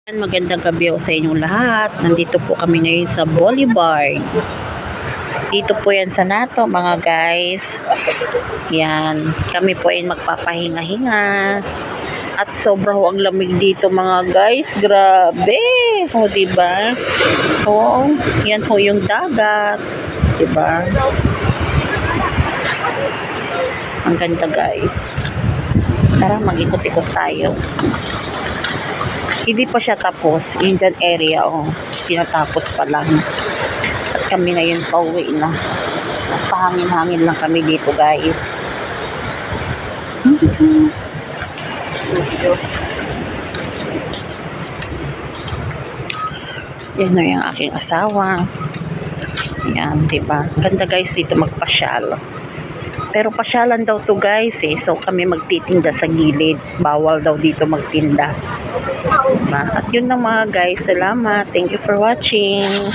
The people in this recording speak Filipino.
Magandang gabi sa inyong lahat. Nandito po kami ngayon sa Boulevard. Dito po yan sa NATO mga guys. Yan. Kami po ay magpapahinga-hinga. At sobra ho ang lamig dito mga guys. Grabe. O diba? O, yan ho yung dagat. Diba? Ang ganda guys. Tara mag-ikot-ikot tayo. Hindi pa siya tapos. Indian area, oh. Tinatapos pa lang. At kami ngayon pauwi na. Pahangin-hangin lang kami dito, guys. Yan na yung aking asawa. Yan, diba? Ganda guys dito magpasyal. Pero pasyalan daw to guys eh. So kami magtitinda sa gilid. Bawal daw dito magtinda. At yun lang mga guys. Salamat. Thank you for watching.